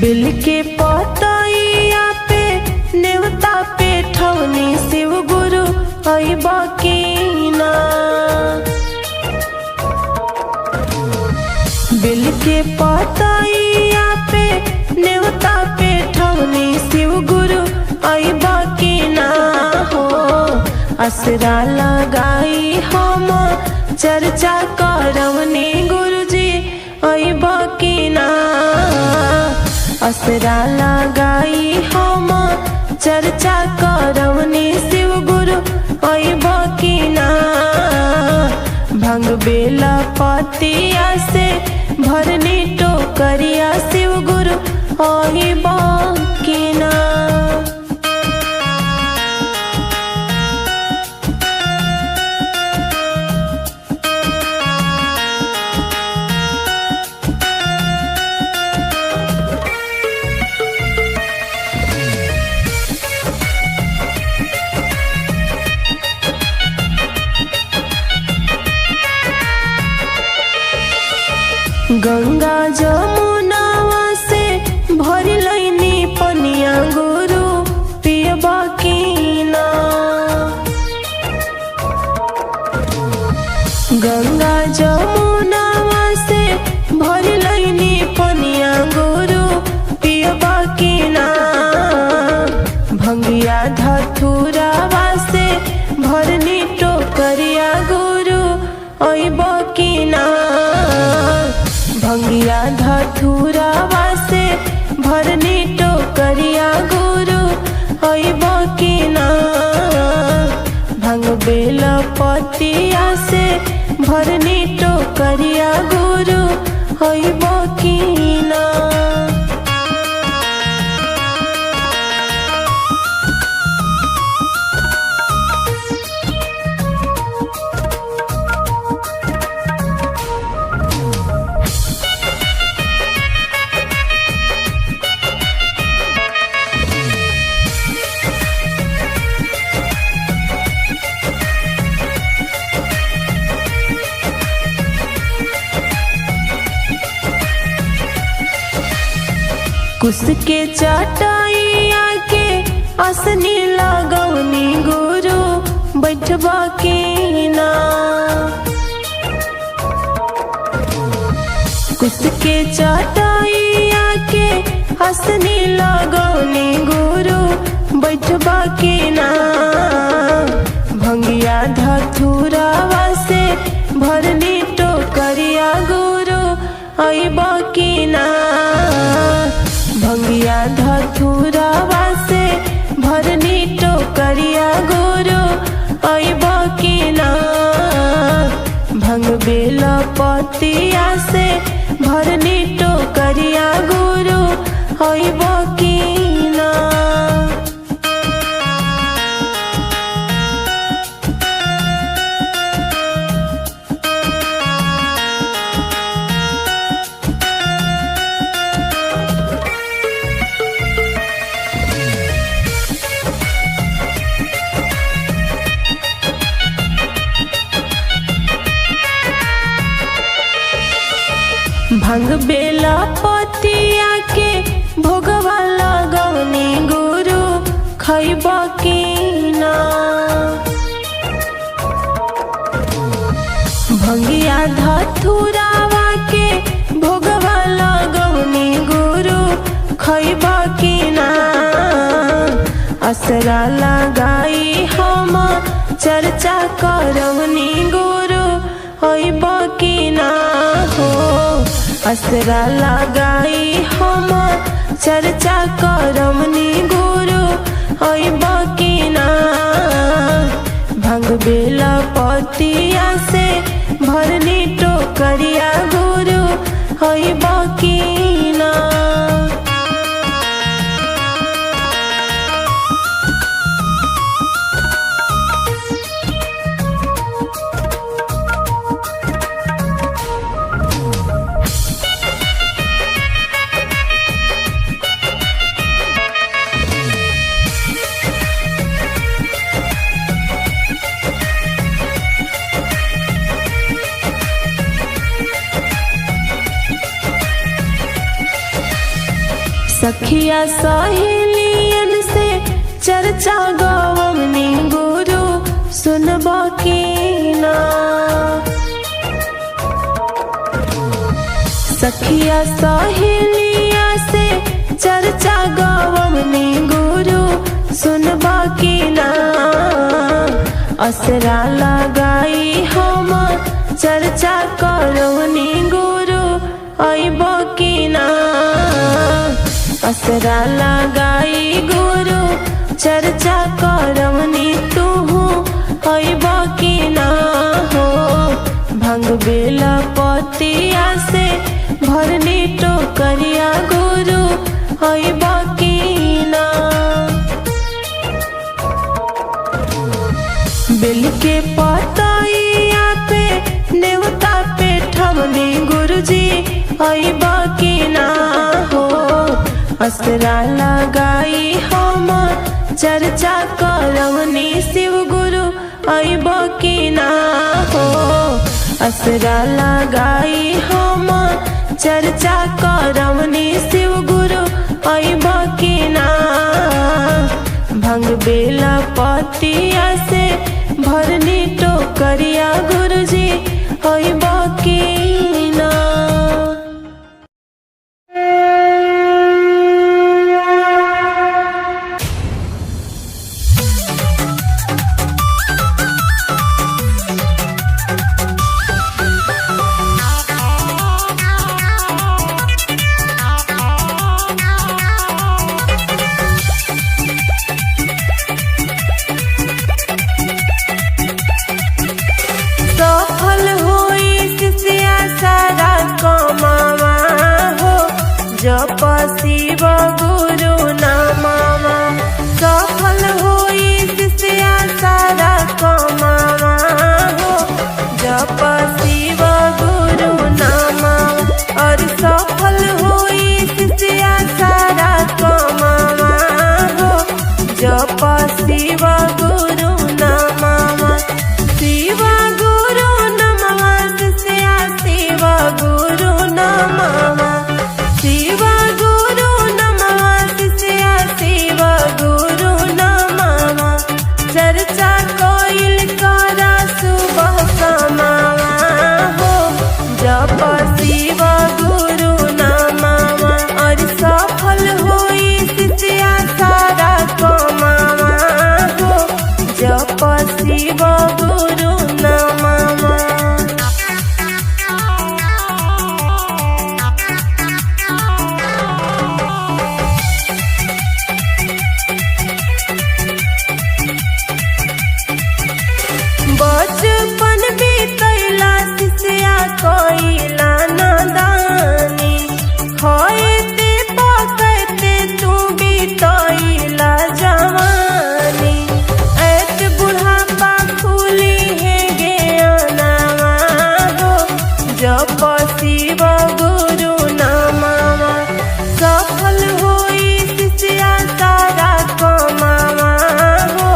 Bill के पतैया पे नेवता पे ठौनी शिव गुरु अइबा की ना। बिल के पतैया पे नेवता पे ठौनी शिव गुरु अइबा की ना हो। असरा लगाई हम चर्चा करवनी गुरुजी अइबा की ना। असरा लगाई हम चर्चा करवनी शिव गुरु अइबा की ना। भंग बेला पतिया से भरनी टोकरिया शिव गुरु अइबा की ना। गंगा जमुनावा से भरी लैनी पनिया गुरु पियबा की ना। गंगा जमुनावा से भरी लैनी पनिया गुरु पियबा की ना। भंगिया धतुरावा से भरनी टोकरिया गुरु अइबा की ना। भंगिया धतुरावा से भरनी टोकरिया गुरु अइबा की ना। भंग बेल पतिया से भरनी टोकरिया गुरु अइबा की ना। कुश के चटाइया के असनी लगवनी गुरु बैठबा की ना। कुश के चटाइया के असनी लगवनी गुरु बैठबा की ना। भंगिया धतुरावा से भरनी टोकरिया गुरु अइबा की ना। भंगिया धतुरावा से भरनी टोकरिया गुरु अइबा की ना। भंग बेल पतिया से भरनी टोकरिया गुरु अइबा की ना। भंग बेला पतिया के भोगवा लगवनी गुरु खइबा की ना। भंगिया धतुरावा के भोगवा लगवनी गुरु खइबा की ना। असरा लगाई हम चर्चा करवनी गुरु अइबा की ना हो। असरा लगाई हम चर्चा करवनी गुरु अइबा की ना। भंग बेल पतिया से भरनी टोकरिया गुरु अइबा की ना। सखिया सहेलियन से चर्चा गवनी गुरु सुनबो की ना। सखिया सहेलिया से चर्चा गवनी गुरु सुनबो की ना। असरा लगाई हम चर्चा करवनी गुरु अइबो की ना। असरा लगाई गुरु चर्चा करवनी तुहू अइबो की ना हो। भंग बेला पतिया से भरनी टोकरिया गुरु अइबो की ना। बेल के पतइया पे नेवता पे ठवनी गुरुजी अइबो की ना हो। असरा लगाई हम चर्चा करवनी शिव गुरु अइबो की ना हो। असरा लगाई हम चर्चा करवनी शिव गुरु अइबो की ना। भंग बेला पतिया से भरनी टोकरिया गुरुजी अइबो की ना। सफल होई शिष्या सारा कमावा हो जप शिव गुरु नामावा। सफल होई शिष्या सारा कमावा हो जप शिव गुरु नामावा। और सफल होई शिष्या सारा कमावा हो जप शिव गुरु नामावा। शिव गुरु नमः शिष्या शिव गुरु नमः। शिव गुरु नमः शिष्या शिव गुरु नमः। चर्चा कोइल करा सुबह समावा हो जप शिव गुरु नमः। और सफल होई शिष्या सारा कमावा हो जप शिव गुरु नमः। बचपन बीतैला शिष्या कोइला नादानी। खाइते पकैते तू बीतैला जवानी। ऐत बुढ़ापा खुली है ज्ञानवा हो जप शिव गुरु नमः। सफल होई शिष्या सारा कमावा हो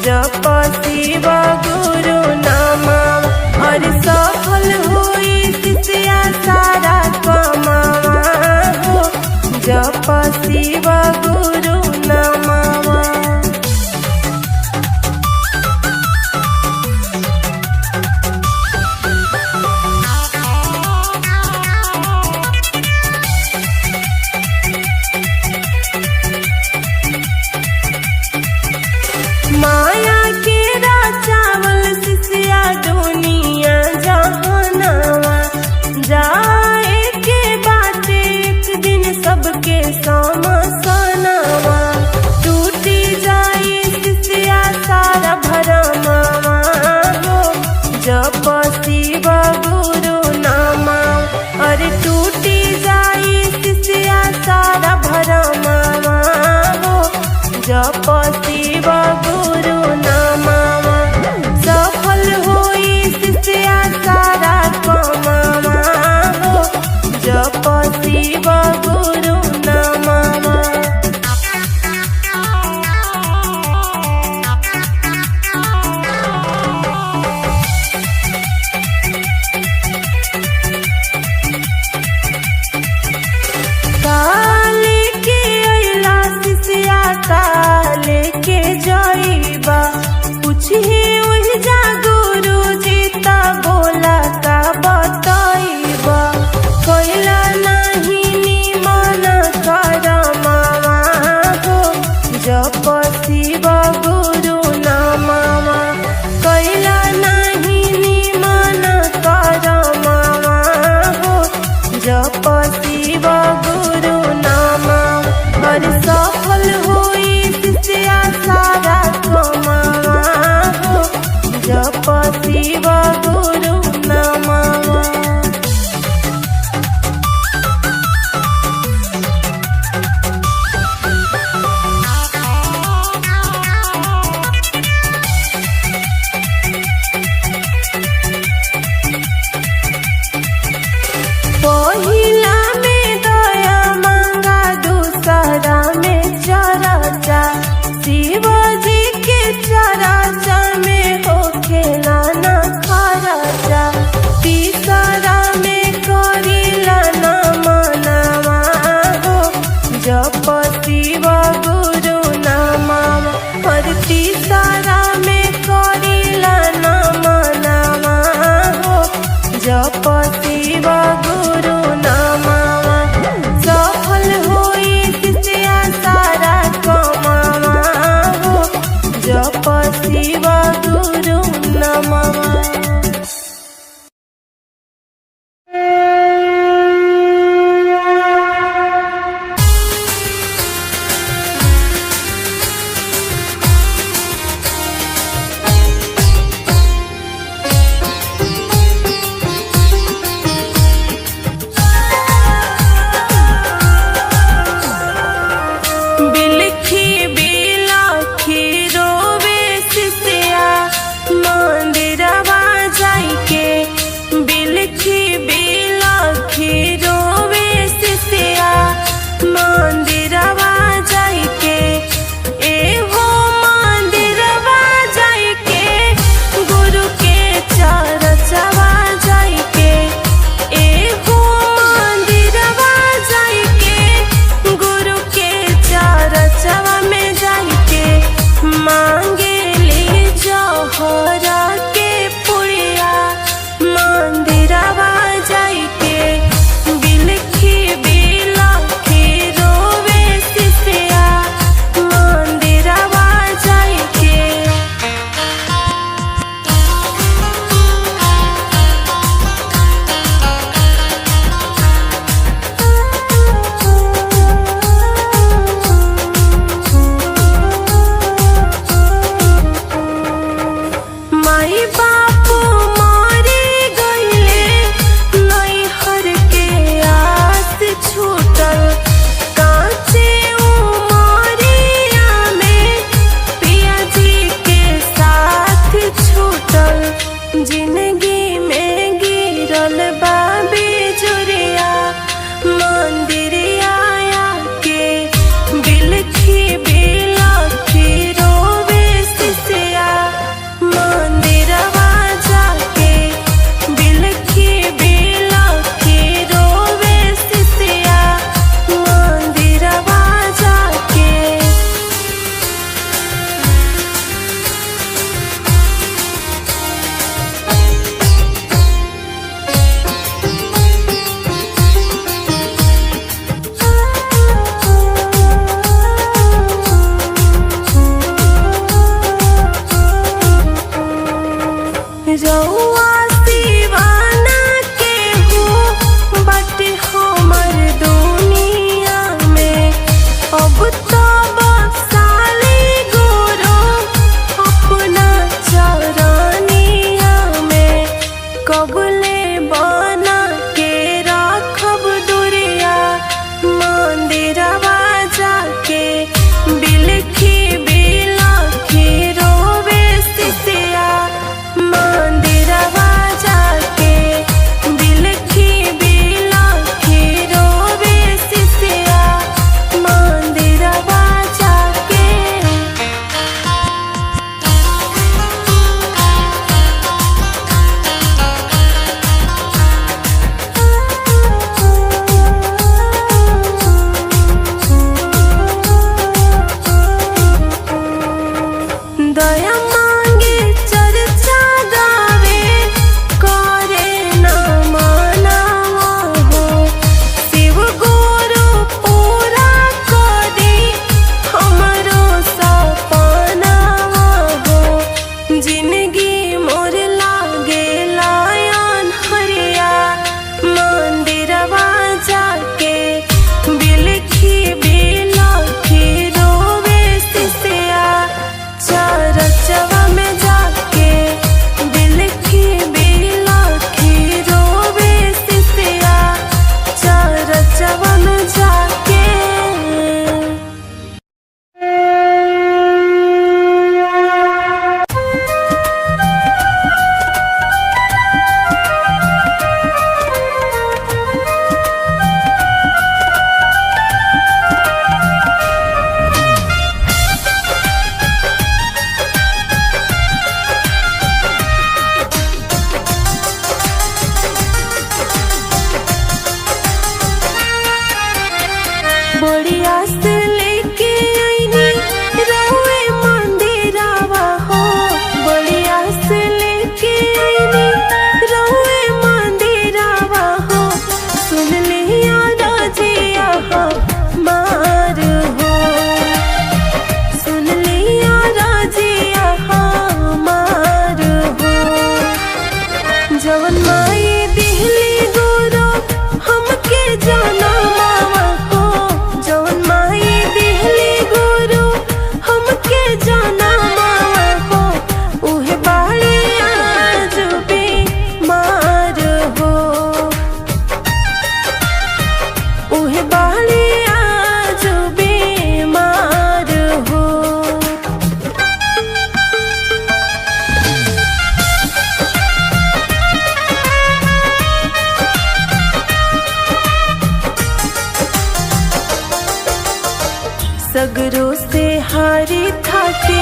जप शिव गुरु नमः। और सफल होई शिष्या सारा कमावा हो जप शिव गुरु नमः। माया के चावल पूछिए ओहि जा गुरु जी ता बोला का बतइबा कैला नाही निमन करमावा हो जप शिव गुरु नामवा कैला नाही निमन करमावा हो जप शिव गुरु नामवा हर सफल होई शिष्या सारा कमावा हो जप शिव गुरु नामवा। पहिला में दया मांगा दूसरा में चर्चा शिव जी के चर्चा में हो खेला न खर्चा तीसरा में करिला न मनावा हो जप शिव गुरु नामवा और तीसरा में करिला न मनावा हो जप शिव गुरु नाम सगरो से हारी थाके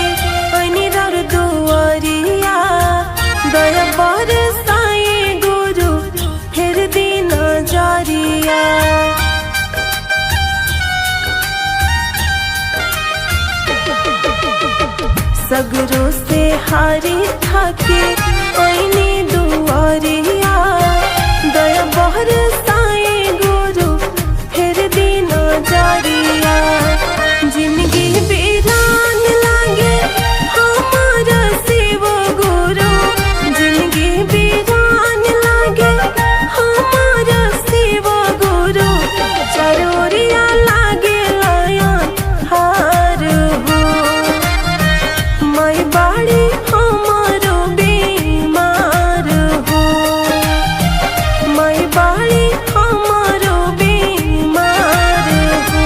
अनिरर दुआरिया दया बरसाए गुरु फिर दिन जारिया। सगरो से हारी थाके ऐनी दुआरिया दया बरसाए गुरु फिर दिन जारिया। जिंदगी वीरान लागे हमारा शिव गुरु, जिंदगी वीरान लागे हमारा शिव गुरु। चरोरिया लागे लाया हार हो माई बाड़ी हमारो बीमार हो, माई बाड़ी हमारो बीमार हो।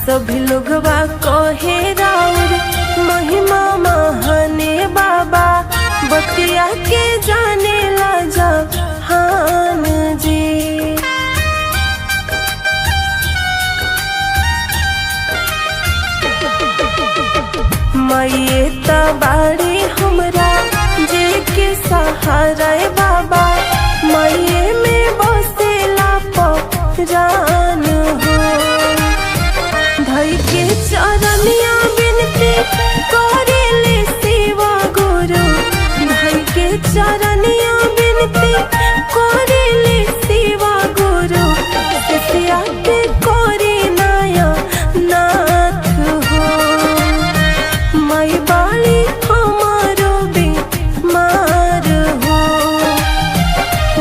सभी लोगवा कहे राउर महिमा महाने बाबा, बतिया के जाने ला जा हान जी। माये तबाड़ी हमरा जे के सहारा बाबा, माये में बसेला परान हो। धई के चरनिया बिनती करेले शिव गुरु, धई के चरनिया बिनती करेले शिव गुरु। सिया के कोरी नया नाथ हो माई बाली हमारो बीमार हो,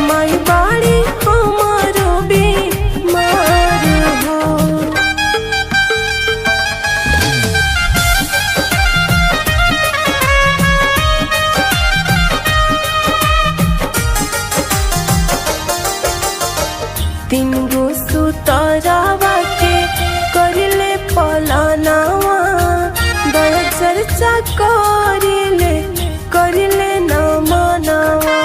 माई बाली हमारो बीमार हो। तीन गो सुतरावा के करिले पलानावा, दया चर्चा करिले करिले न मनावा।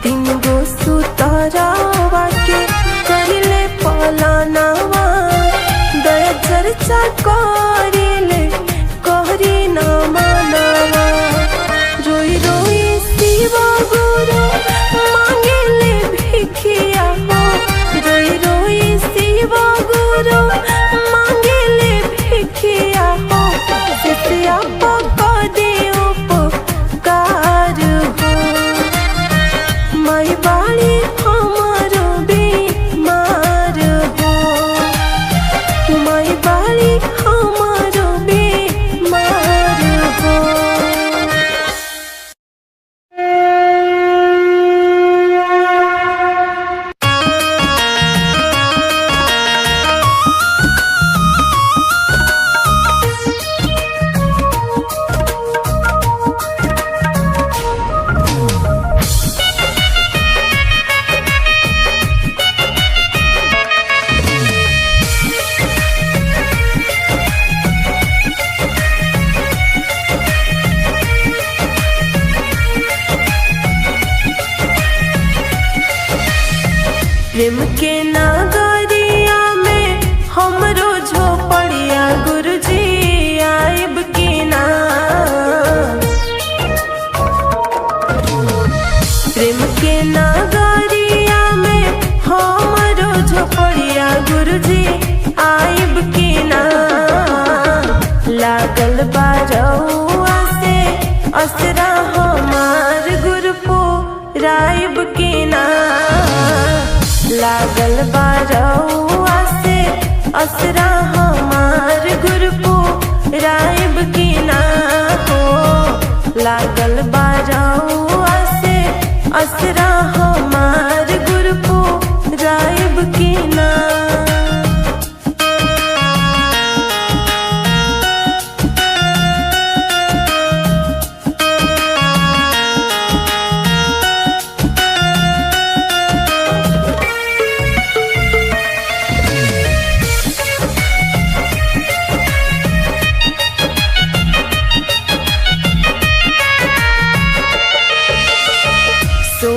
तीन गो सुतरावा के करिले पलानावा, दया चर्चा करिले करी न मनावा। रोई रोई शिव गुरु मांगेले भिखिया हो, रोई रोई शिव गुरु मांगेले भिखिया हो। सिया पका दे उपकार हो माई बाड़ी हमारो बीमार हो, माई बाड़ी हमारो बीमार हो। प्रेम के नागरिया में हमरो झोपड़िया गुरुजी आइब की ना। प्रेम के नागरिया में हमरो झोपड़िया गुरुजी आइब की ना। लागल बारौआ से असरा हमार गुरुपो राइब की ना। लागल बारौआ से असरा हमार गुरुपो राइब की ना हो। लागल बारौआ से असरा हमार गुरुपो राइब की ना।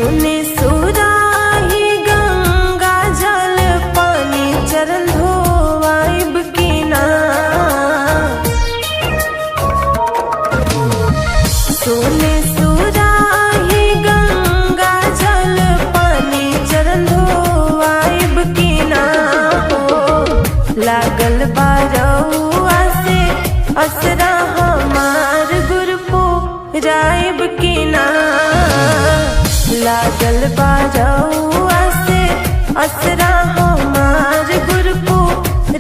सोने सुराही गंगा जल पानी चरण धोवाइब की ना। सोने सुराही गंगा जल पानी चरण धोवाइब की ना हो। लागल बारौआ से असरा हमार गुरपो राइब की ना। लागल बारौआ से असरा हमार गुरपो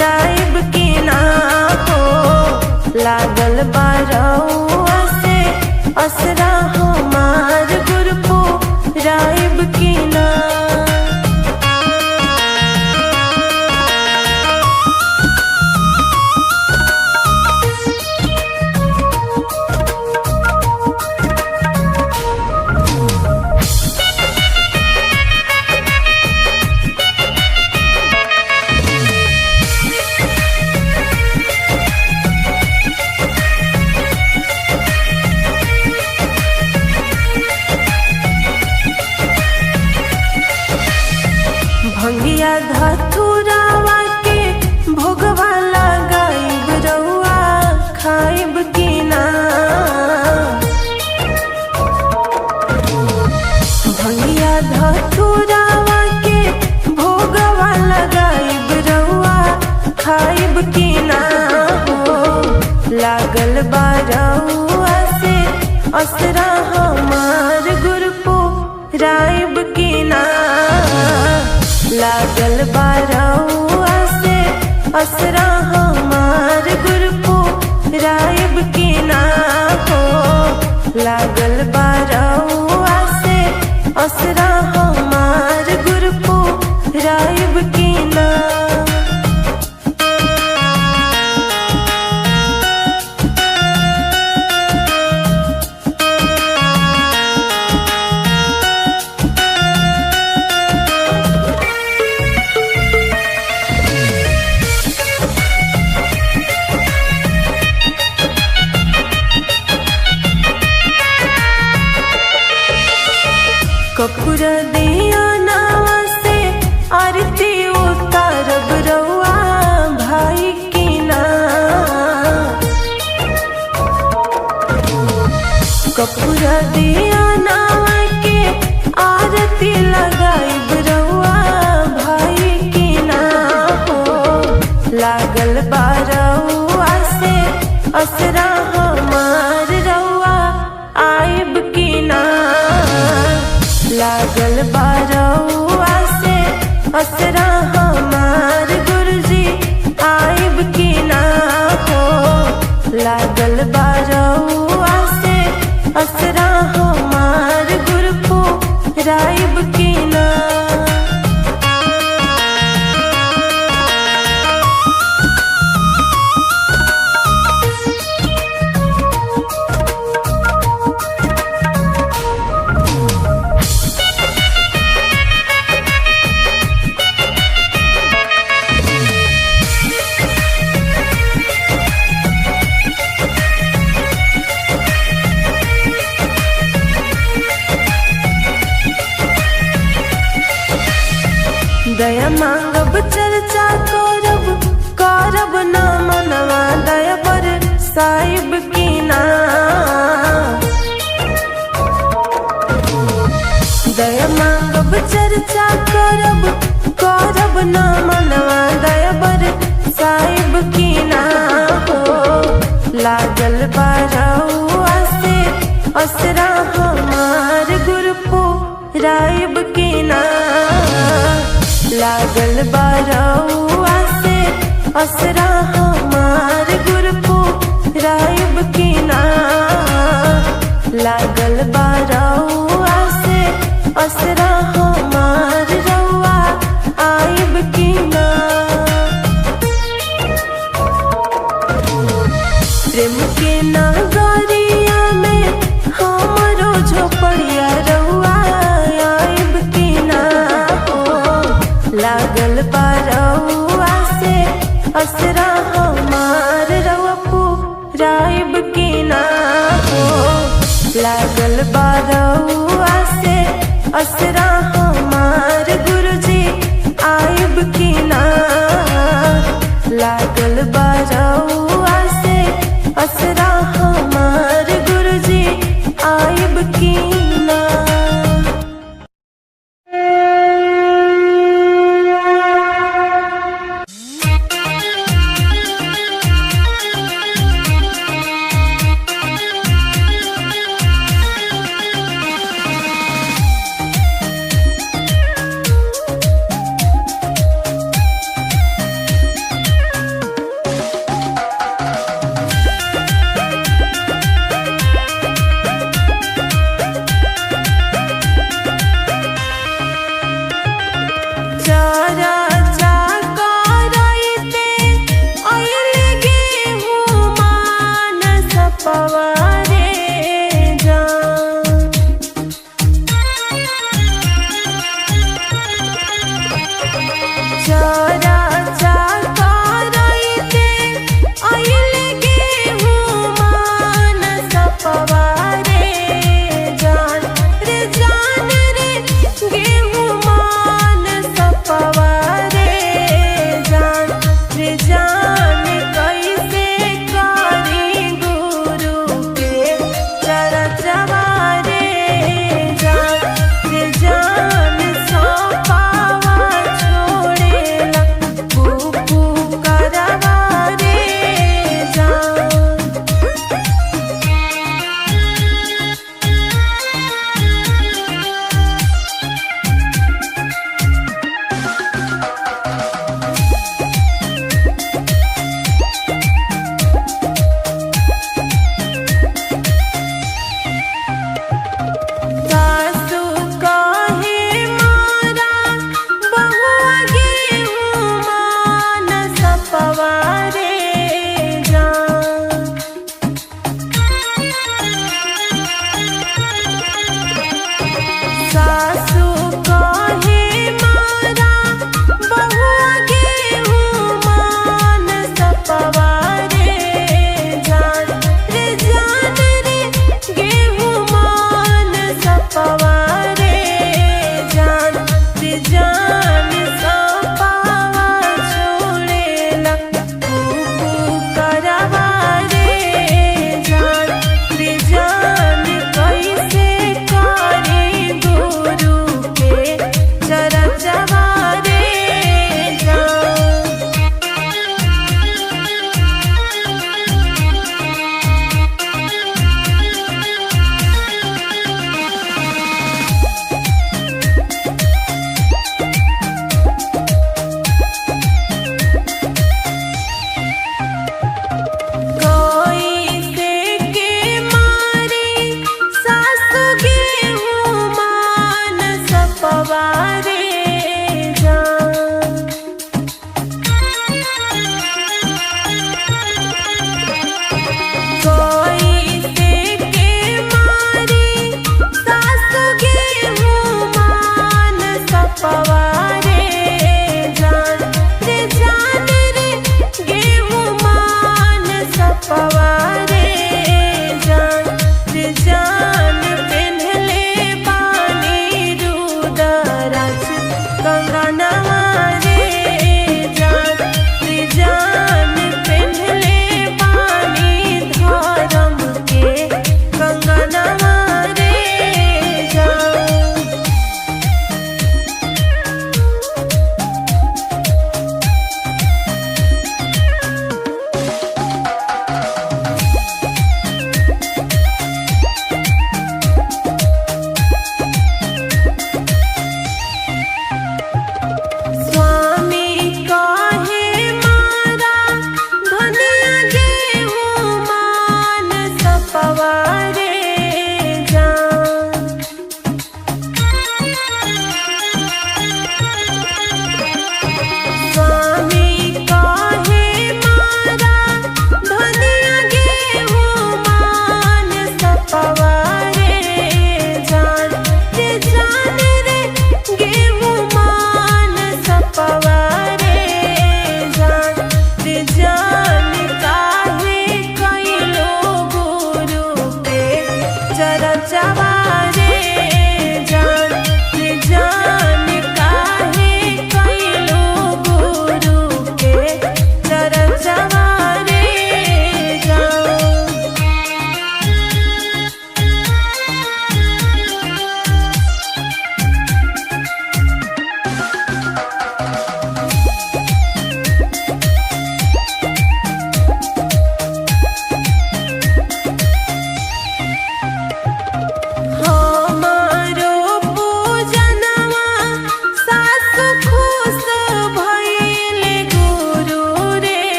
राइब की ना हो। लागल बारौआ से असरा हमार गुरपो राइब की ना। भंगिया धतुरावा के भोगवा लगाइब रउआ खाइब की ना। भंगिया धतुरावा के भोगवा लगाइब रउआ खाइब की ना हो। लागल बारौआ से असरा हमार गुरपो राइब की ना। लागल बारौआ से असरा हमार गुरपो राइब की ना हो। लागल बारौआ से असरा हमार गुरपो राइब की ना। कपूर दिया नावा से आरती उतारब रउआ भाई की ना। कपूर दिया नावा के आरती लगाइब रउआ भाई की ना हो। लागल बारौआ से असरा हमार रउआ आइब की ना। लागल बारौआ से असरा हमार गुरुजी आइब की ना हो। लागल बारौआ से असरा हमार गुरपो राइब की ना। दया मांगब चर्चा करब करब ना मनवा दया पर साहिब की ना। दया मांगब चर्चा करब करब ना मनवा दया पर साहिब की ना हो। लागल बारौआ से असरा हमार गुरपो राइब की ना। लागल बारौआ से असरा हमार गुरपो राइब की ना। लागल बारौआ से असरा हमार रउआ आइब की ना। प्रेम के नगरिया में हमरो झोपड़िया रउआ आइब की ना हो। लागल बारौआ से असरा हमार रउआ राइब की ना हो। लागल बारौआ से चारा चाकराइते आइले गेहूं मान सपवारे जान। चारा चाकराइते आइले गेहूं मान सपवारे जान। रे जान रे गेहूं मान सपवारे जान। रे जान कैसे करी गुरु के चरचवारे जान। रे जान सपावा छोड़ेला कुकू करवारे जान। सासु कहे मारा बहुआ गेहूं मान सपवारे जान। सासु कहे मारा बहुआ गेहूं मान सपवारे जान। रे जान रे गेहूं मान सपवारे जान। रे जान सपावा छोड़ेला कुकू करवारे जान। रे जान कैसे करी गुरु के चरचवारे जान। कैसे के मारी सासु गेहूं मान सपवारे जान। कैसे के मारी सासु गेहूं मान सपवारे जान। रे जान रे गेहूं मान सपवारे जान। रे जान पेन्हले बानी रुद्राक्ष कंगनवा रे जान। रे जान पेन्हले बानी धर्म के कंगनवा रे जान।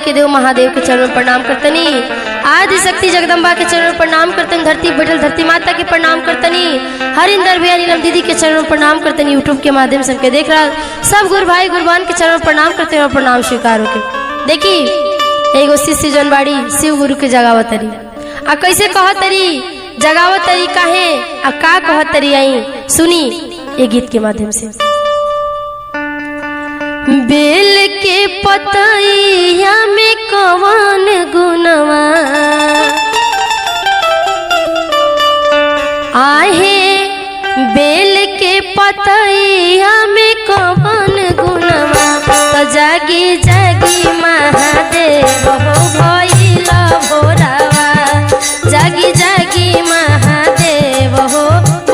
के देव महादेव के चरण में प्रणाम करतनी, आदि शक्ति जगदम्बा के चरण में प्रणाम करतनी, धरती बैठल धरती माता के प्रणाम करतनी, हरिंदर भैया नीलम दीदी के चरण में प्रणाम करतनी। यूट्यूब के माध्यम से हमके देख रहा सब गुरु भाई गुरुबान के चरण में प्रणाम करते हैं और प्रणाम स्वीकार होके। देखी एगो शिष्य जन बाड़ी शिव गुरु के जगावतरी आ कैसे कहतरी जगावतरी काहे आ का कहतरी आई सुनी ये गीत के माध्यम से। बेल के पतैया में कवन गुनवा आहे, बेल के पतैया में कवन गुनवा, तो जागी जागी महादेव हो भइला भोरावा, जागी जागी महादेव हो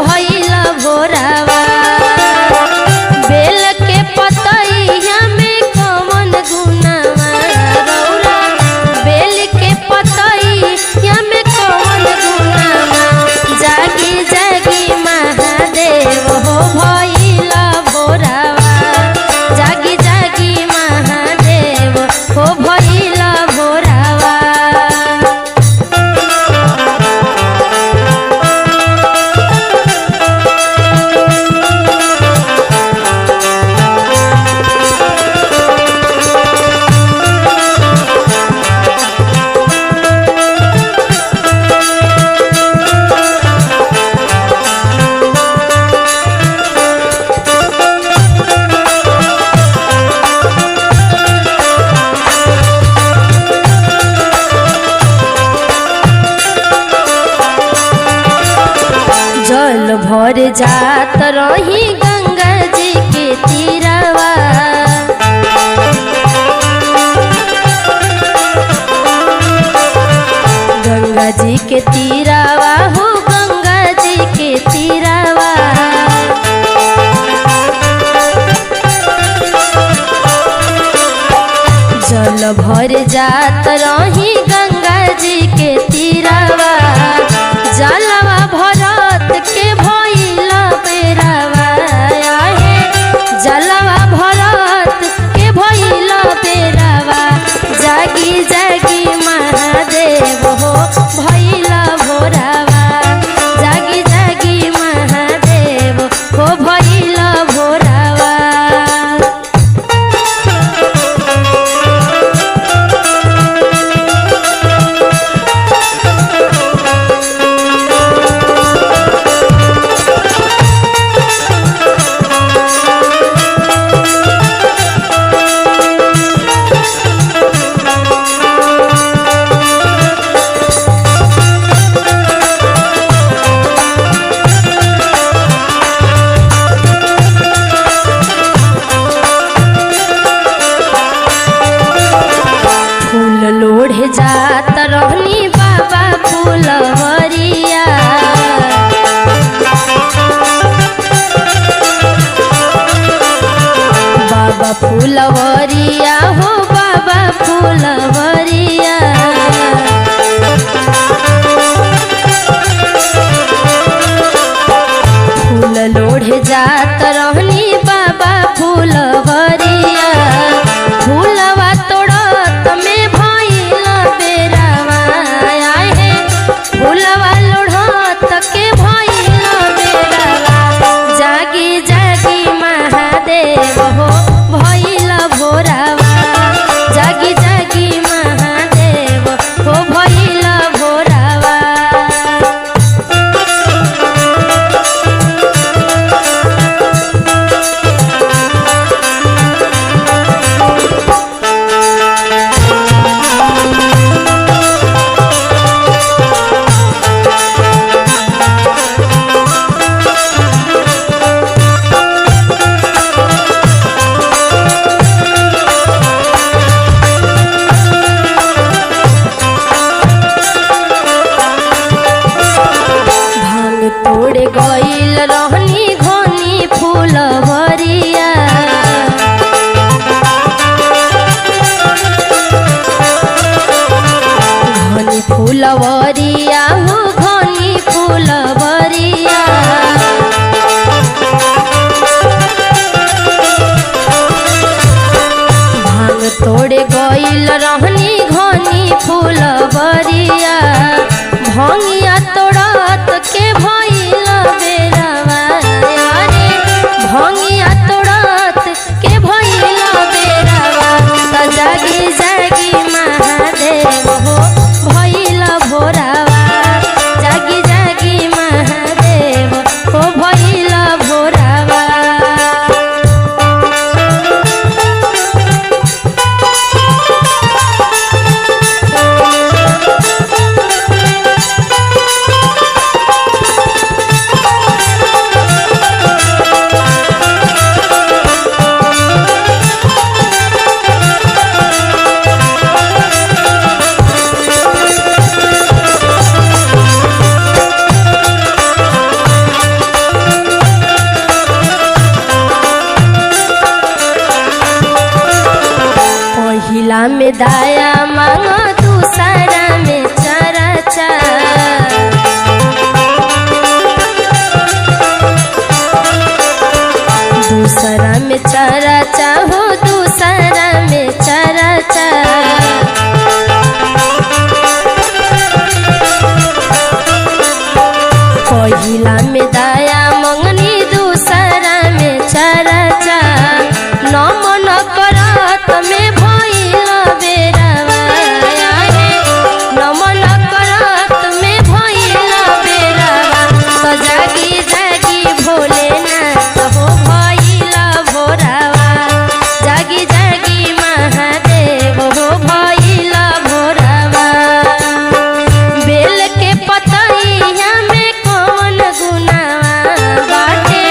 भइला भोरावा। बेल के पतैया में कवन गुनवा रौरा, बेल के पतैया में कवन गुनवा, जागी जागी महादेव हो भइला भोरावा, जागी जागी महादेव हो भइला भोरावा। जल भर जात रही गंगा जी के तीरवा, गंगा जी के तीरवा हो गंगा जी के तीरवा। जल भर जात रही गंगा जी के तीरवा, जलवा भरत के भइला बेरावा आहे, जलवा भरत के भइला बेरावा, जागी जागी महादेव हो भइला भोरावा, जागी जागी महादेव हो भइला भोरावा। लोढ़े जात रहनी बाबा फूलवरिया, बाबा फूलवरिया हो बाबा फूलवरिया। फूल लोढ़े जात रहनी बाबा फूलवरिया, फूलवा तोड़त में भइला बेरावा आहे, फूलवा लोढ़त के भइला बेरावा, जागी जागी महादेव हो भइला भोरावा, जागी जागी महादेव हो भइला भोरावा। तोड़े गइल रहनी घनी फूलवरिया, घनी फूलवरिया हो घनी फूलवरिया। भांग तोड़े गइल रहनी भइल बेरवा अरे भंगिया तोड़त के भइल बेरवा त जागी जागी महादेव हो भइल भोरावा जागी जागी महादेव हो भइल भोरावा। पहिला में दाया मांगो दूसरा में चरचा दूसरा में चरचा हो दूसरा में चरचा पहिला में दाया मंगनी दूसरा में चरचा न मन करत में भइल बेरवा न मन करत में भइल बेरवा त जागी जागी भोलेनाथ हो भइल भोरावा जागी जागी महादेव हो भइल भोरावा। बेल के पतैया में कौन गुनावा बाटे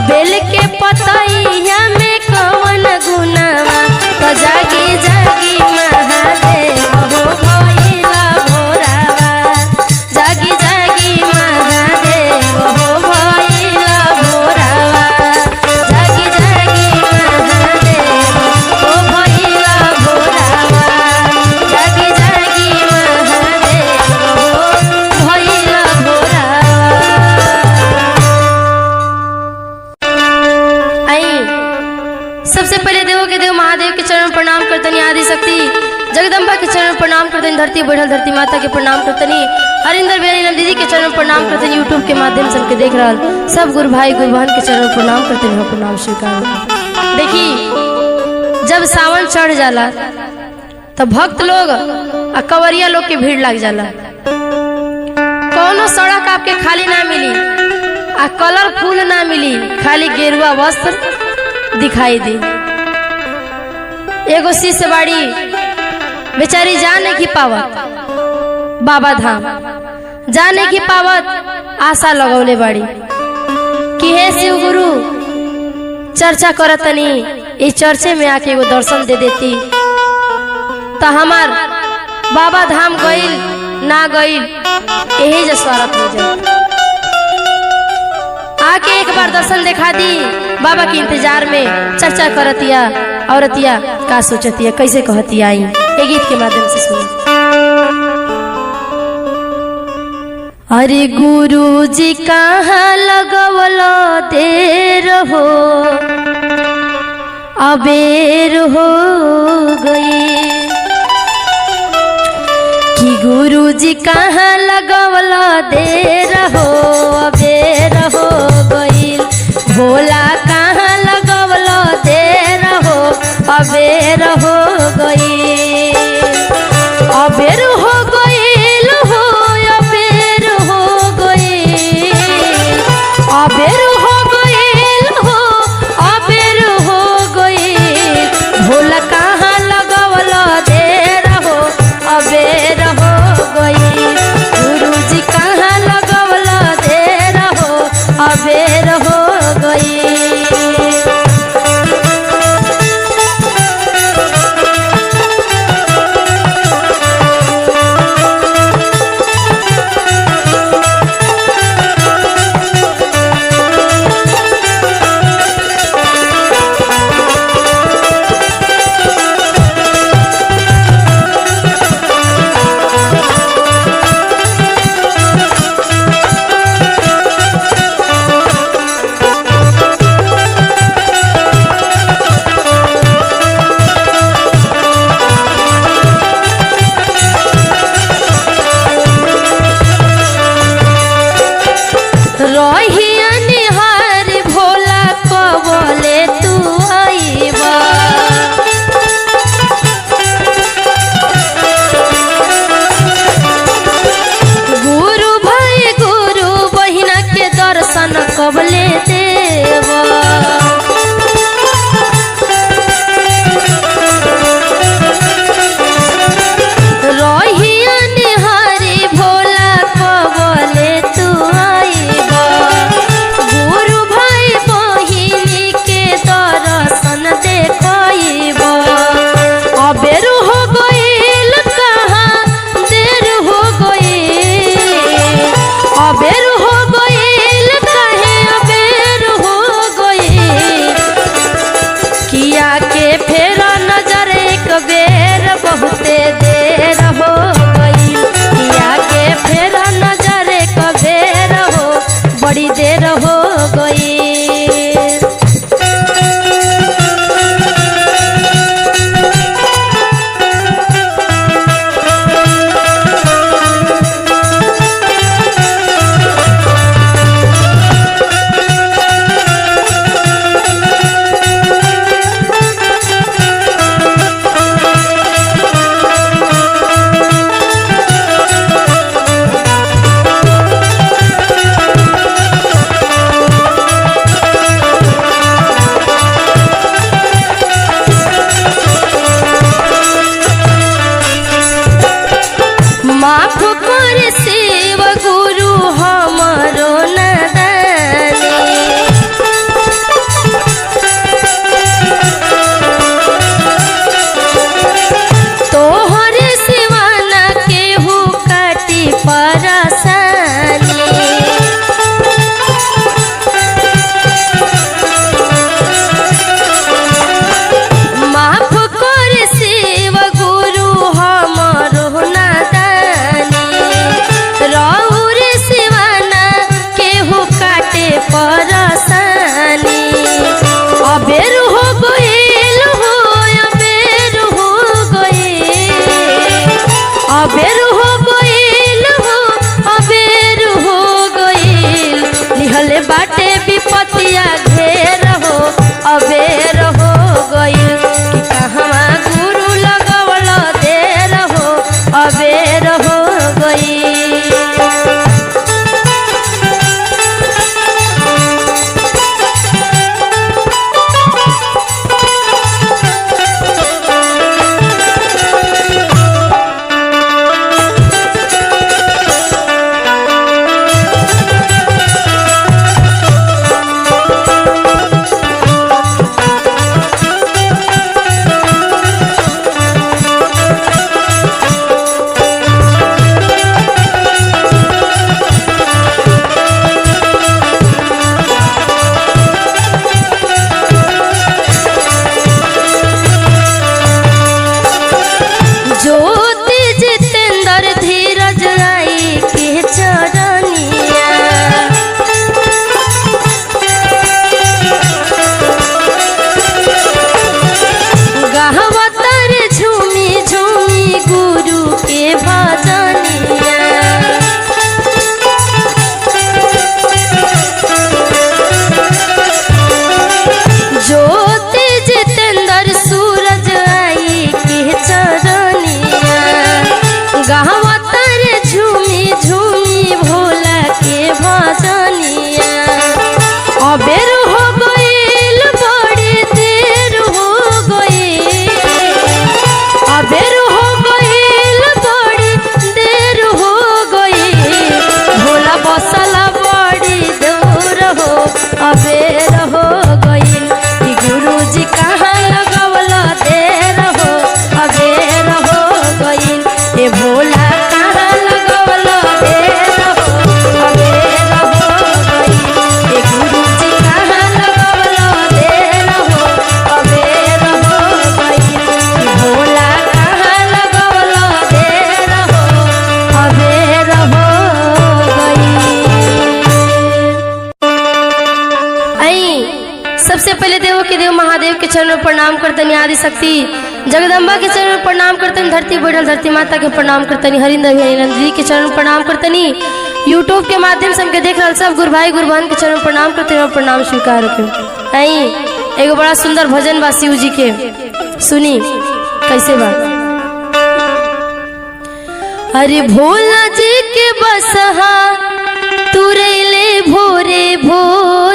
बेल के पतैया में कौन गुनावा त जागी जागी महादेव हो भइल भोरावा जागी जागी महादेव हो भइल भोरावा जागी जागी महादेव हो भइल भोरावा जागी जागी महादेव हो भइल भोरावा। आई सबसे पहले देवों के देव महादेव के चरण प्रणाम करतनी आदि शक्ति जगदम्बा के चरण प्रणाम करतनी धरती बैठल धरती माता के प्रणाम करतनी हरिंदर बेनी नीलम दीदी के चरण प्रणाम करतनी यूट्यूब के माध्यम से देख रहा सब गुरु भाई गुरु बहन के चरण प्रणाम करतनी हो प्रणाम स्वीकार। देखी जब सावन चढ़ जाला तो भक्त लोग आ कंवरिया लोग के भीड़ लग जाला कौनो सड़क आपके खाली ना मिली आ कलरफुल ना मिली खाली गेरुआ वस्त्र दिखाई दी। एगो शिष्य बाड़ी बेचारी जाने की पावत बाबा धाम जाने की पावत आशा लगौले बाड़ी कि हे शिव गुरु चर्चा करतनी इस चर्चे में आके एगो दर्शन दे देती तो हमार बाबा धाम गईल ना गईल यही जो स्वार्थ हो जाए आके एक बार दर्शन दिखा दी। बाबा के इंतजार में चर्चा करतिया औरतिया का सोचतिया कैसे कहतिया आई ये गीत के माध्यम से सुन। अरे गुरु जी कहाँ लगवलो देर हो अबेर हो गई कि गुरु जी कहाँ लगवलो देर हो अबेर हो गई भोला कहाँ लगवलो देर हो अबेर हो गई अबेर हो गईल हो अबेर हो गई अबेर हो गईल हो अबेर हो गई भोला कहाँ लगवलो देर हो अबेर हो गई गुरु जी कहाँ लगवलो कबले देवा। रहिया निहारी भोला कबले तू आइबा। गुरु भाई बहिनी के दर्शन देखइबा। अबेर हो गइल कहाँ देर हो गइल। अबेर हो गइल कहे अबेर हो गइल। किया के फेर नजर एक बेर बहुते देर हो गइल। किया के फेर नजर एक बेर हो बड़ी देर हो गइल। माफ कर शिव गुरु हमरो नदानी। तोहरे सिवाना केहू काटी परसानी। माफ कर शिव गुरु हमरो नदानी। रौर सिवाना केहू काटे परसानी। अबेर हो गइल हो अबेर हो गइल। अबेर हो गइल हो अबेर हो गइल। लिहले बाटे विपतिया घेर हो अबेर हो गइल। कि कहवा गुरु लगवल देर हो अबेर हो गइल। ज्योति जितेंद्र धीरज आई के चरनिया। गावतर झूमी झूमी गुरु के भजनिया। ज्योति जितेंद्र सूरज आई के चरनिया। गावतर झूमी झूमी भोला के भजनिया। अबेर हो गइल बड़ी देर हो गइल। अबेर हो गइल बड़ी देर हो गइल। भोला बसला बड़ी दूर हो अबेर हो गइल। कि गुरुजी कहाँ लगवल देर हो अबेर हो गइल। ए भोला कहाँ लगवल देर हो अबेर हो गइल। ए गुरुजी कहाँ लगवल देर हो अबेर हो गइल। ए भोला कहाँ लगवल देर हो अबेर हो गइल। आई सबसे पहले देवों के देव महादेव के चरणों में प्रणाम करतनी। आदि शक्ति जगदम्बा के चरणों में प्रणाम करतनी। धरती बैठल धरती माता के प्रणाम करतनी। हरिंदर जी के चरणों में प्रणाम करतनी। यूट्यूब के माध्यम से हमके देख रहा सब गुरु भाई गुरु बहन के चरण में प्रणाम करते हैं। प्रणाम स्वीकार के आई एगो बड़ा सुंदर भजन बा शिव जी के, सुनी कैसे बा। अरे भोला जी के बसहा तुरैले भोरे भोर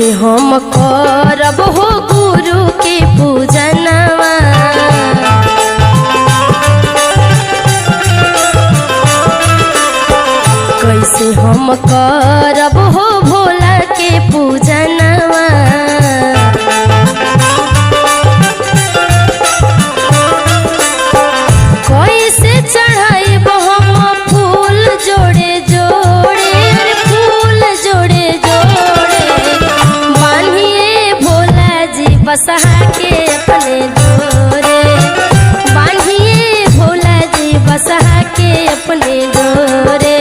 कैसे हम करब हो गुरु के पूजनवा। कैसे हम करब हो भोला के पूजनवा। कैसे चढ़ाइब हम फूल जोड़े जोड़े, फूल जोड़े जोड़े, बांधिए भोला जी बसहा के अपने डोरे, बांधिए भोला जी बसहा के अपने डोरे।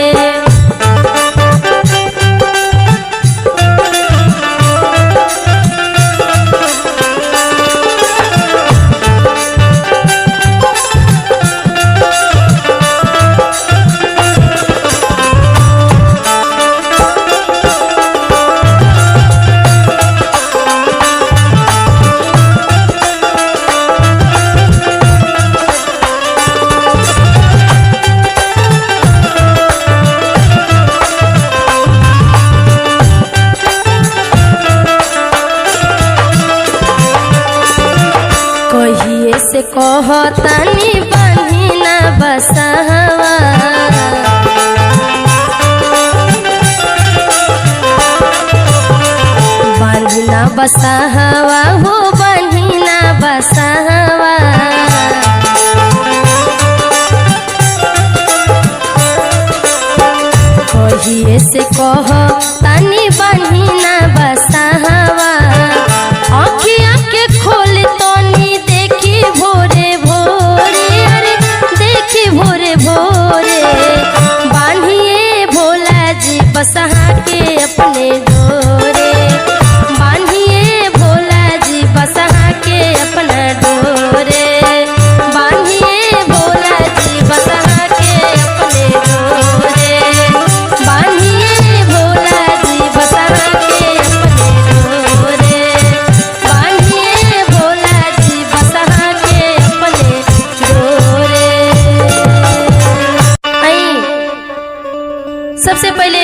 कहिए से कहतनी बहिना बसहवा। बहिना बसहवा हो बहिना बसहवा। कहिए से कहतनी बहिना बसहवा। आँखिया के खोल तनी देखी भोरे भोरे, अरे देखी भोरे भोरे, बांधिए भोला जी बसहा के अपने डोरे, बांधिए भोला जी बसहा के अपना डोरे, बांधिए भोला जी बसहा के अपने डोरे, बांधिए भोला जी बसहा के अपने डोरे, बांधिए भोला जी बसहा के अपने डोरे। सबसे पहले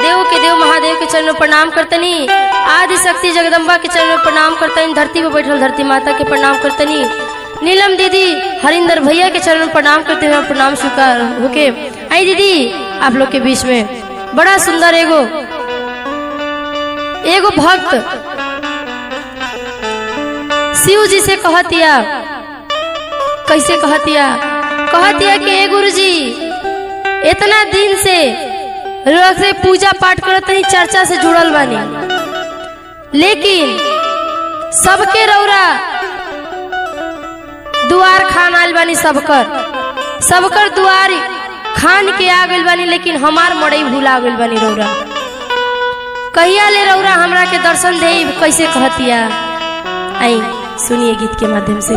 देव के देव महादेव के चरणों प्रणाम करतनी। आदि शक्ति जगदम्बा के चरणों प्रणाम करतनी। धरती पर बैठल धरती माता के प्रणाम करतनी। नीलम दीदी हरिंदर भैया के चरणों प्रणाम करते हुए प्रणाम स्वीकार होके आई दीदी आप लोग के बीच में बड़ा सुंदर एगो भक्त शिव जी से कहतिया। कैसे कहतिया? कहतिया कि ए गुरु जी इतना दिन से रोज से पूजा पाठ करत ही चर्चा से जुड़ल बानी, लेकिन सबके रौरा दुआर खान आयल बानी, सबकर दुआर खान के आ गइल बानी, लेकिन हमार मड़ई भूला गइल बानी रौरा। कहिया ले रौरा हमरा के दर्शन दे? कैसे कहतिया आई सुनिए गीत के माध्यम से।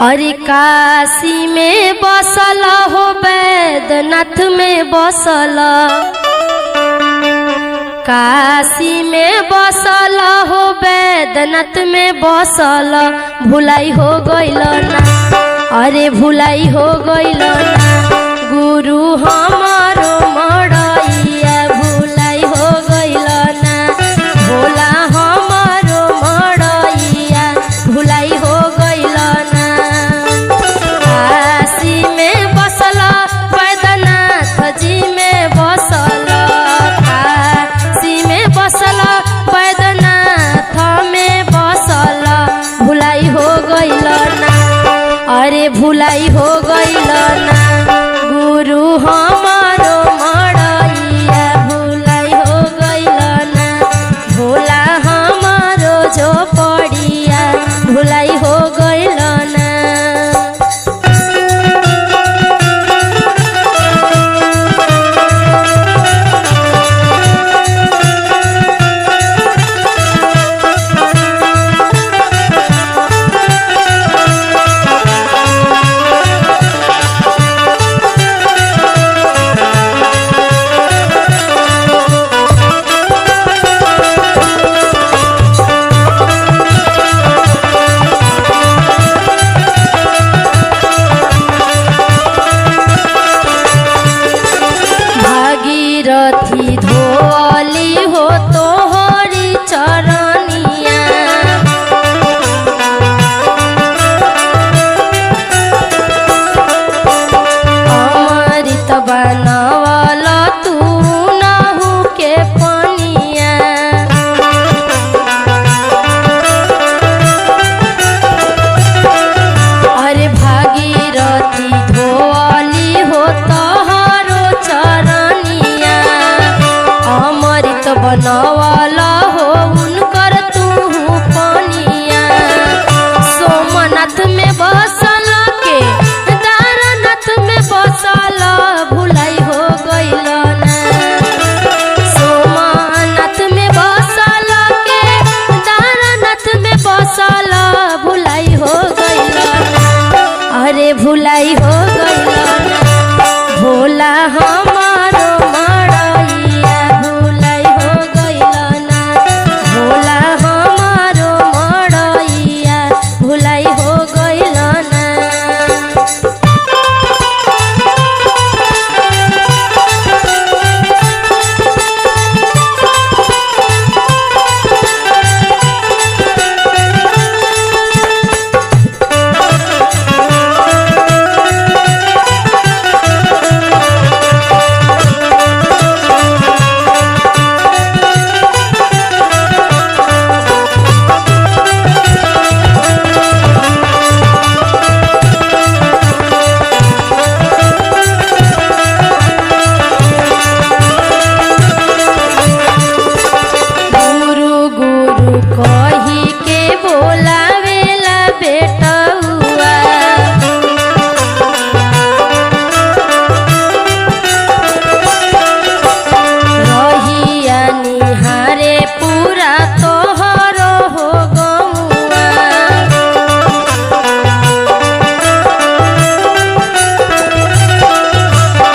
अरे काशी में बसल हो बैद्यनाथ में बसल, काशी में बसल हो बैद्यनाथ में बसल, भुलाई हो गइल ना, अरे भुलाई हो गइल ना, गुरु हमारो मड़ैया भुलाई हो गइल ना, भोला हमारो मड़ैया भुलाई हो गइल ना। काशी में बसल बैद्यनाथ जी में बसल, काशी में बसल बैद्यनाथ में बसल, भुलाई हो गइल ना, अरे भुलाई हो गइल ना, गुरु हमारो मड़ैया भुलाई हो गइल ना, भोला हमारो झोपड़िया भुलाई हो गइल ना। भागीरथी धो बनवल तू नहु के पनिया। अरे भागीरथी धोअली हो तोहरो चरनिया, अमृत बनवल हो उनकर तू पनिया। सोमनाथ में बसल के दारनाथ में बसल भुलाई हो गइल ना। सोमनाथ में बसल के दारनाथ में बसल भुलाई हो गइल ना। अरे भुलाई हो गइल ना। भोला हमारो मड़ैया भुलाई हो गइल ना। भोला हमारो मड़ैया भुलाई हो गइल ना। गुरु गुरु कही के बोलावेला बेटौआ। रहिया निहारे पूरा तोहरो हो गौआ।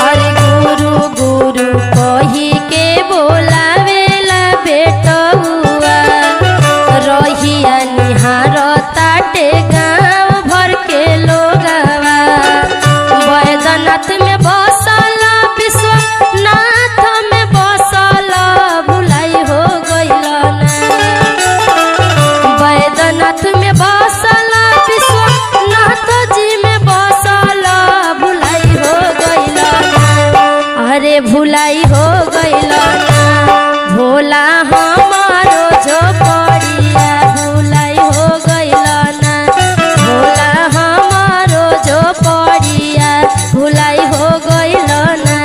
अरे गुरु गुरु कही के बोलावेला बेटौआ। रहिया निहार ताटे गाँव भर के लोगवा। वैद्यनाथ में बसल विश्वनाथ में बसल भुलाई हो गइल ना। वैद्यनाथ में बसल विश्वनाथ जी में बसल भुलाई हो गइल ना। अरे भुलाई हो गइल ना। भोला हमारो झोपड़िया भुलाई हो गइल ना। भोला हमारो झोपड़िया भुलाई हो गइल ना।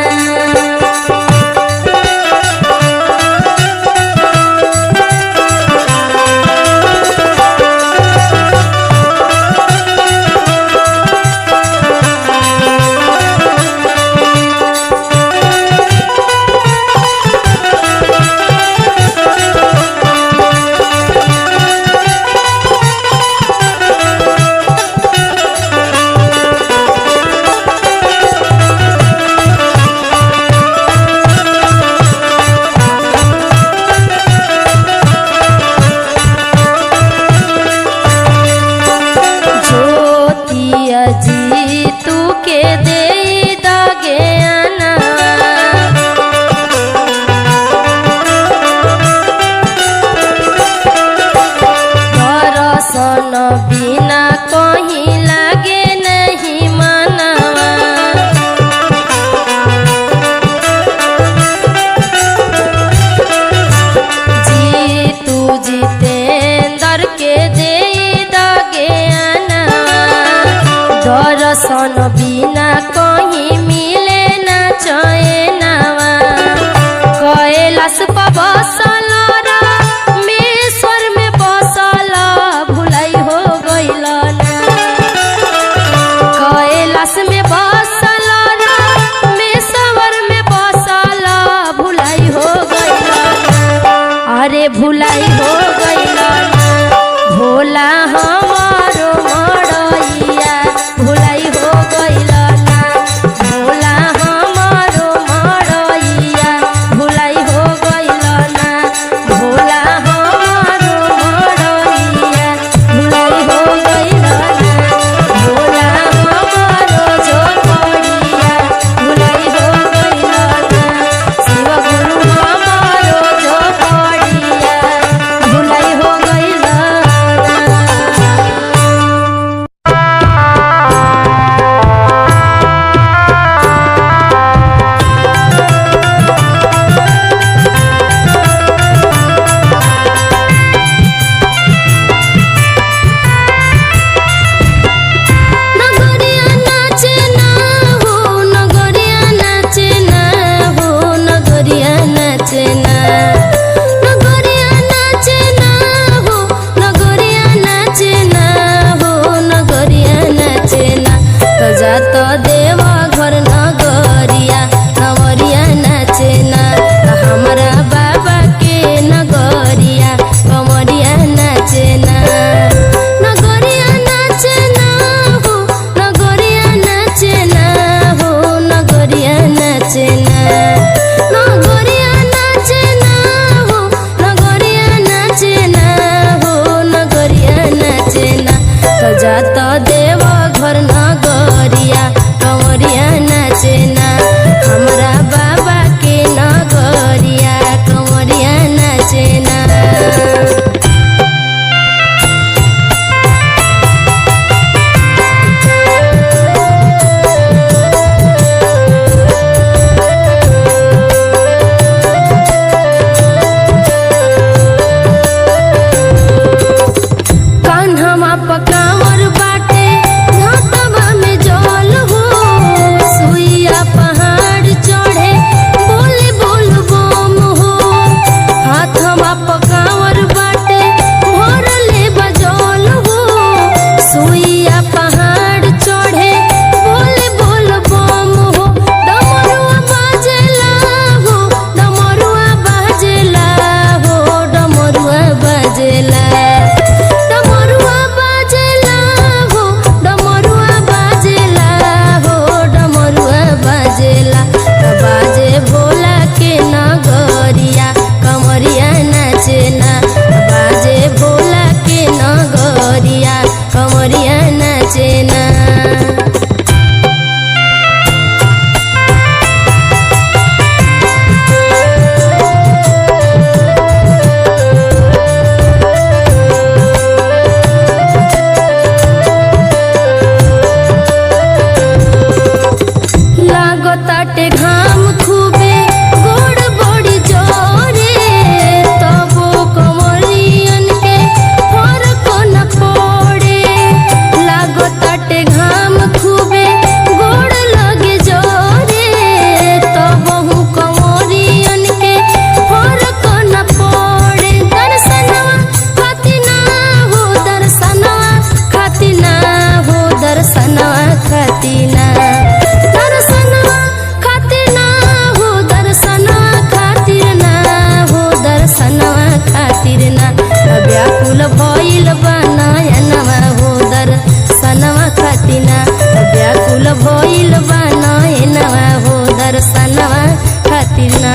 खातिर ना।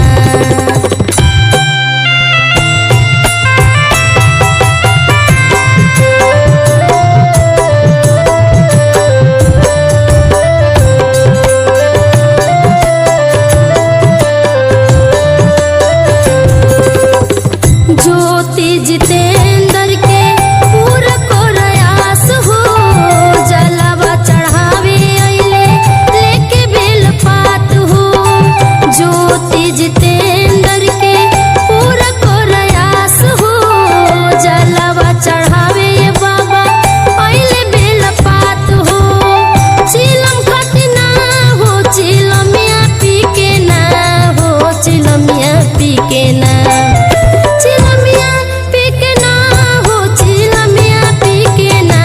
ज्योति जितेंद्र के पूरा प्रयास हो, जलवा चढ़ावे अइले लेके बेल पात हो। ज्योति जितेंद्र के पूरा प्रयास हो, जलवा चढ़ावे ये बाबा अइले बेल पात हो। चिलम खतना हो, चिलमिया पी के ना हो, चिलमिया पी के ना, चिलमिया पी के ना हो, चिलमिया पी के ना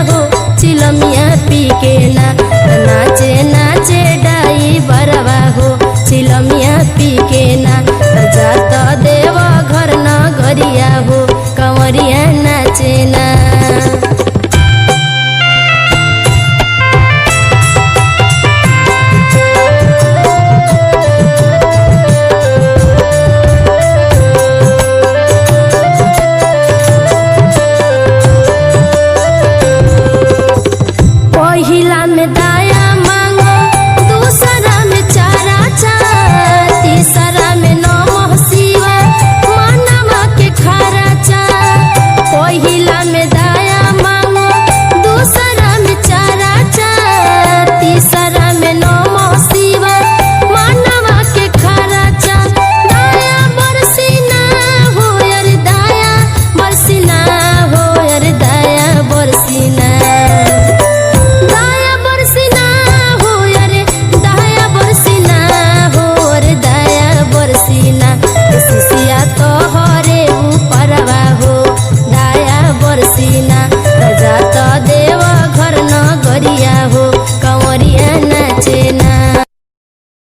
हो, चिलमिया पी के ना। नाचे नाचे डाई बरवा हो, चिलमिया पी के ना। जात देव घर न गरिया हो, कंवरिया नाचे ना। पहिला में दाया मांगो, दूसरा में चारा चार, तीसरा में नमः शिवाय मनवा के खारा चार। पहिला में दाया मांगो, दूसरा में चारा चार, तीसरा में नमः शिवाय मनवा के खारा चार। दाया बरसी ना हो यार, दाया बरसी ना हो यार, दाया बरसी ना, दाया बरसिना हो यारे, दाया बरसिना हो रे, दाया बरसिना। शिष्या तो हरे ऊपरवा हो, दाया बरसिना।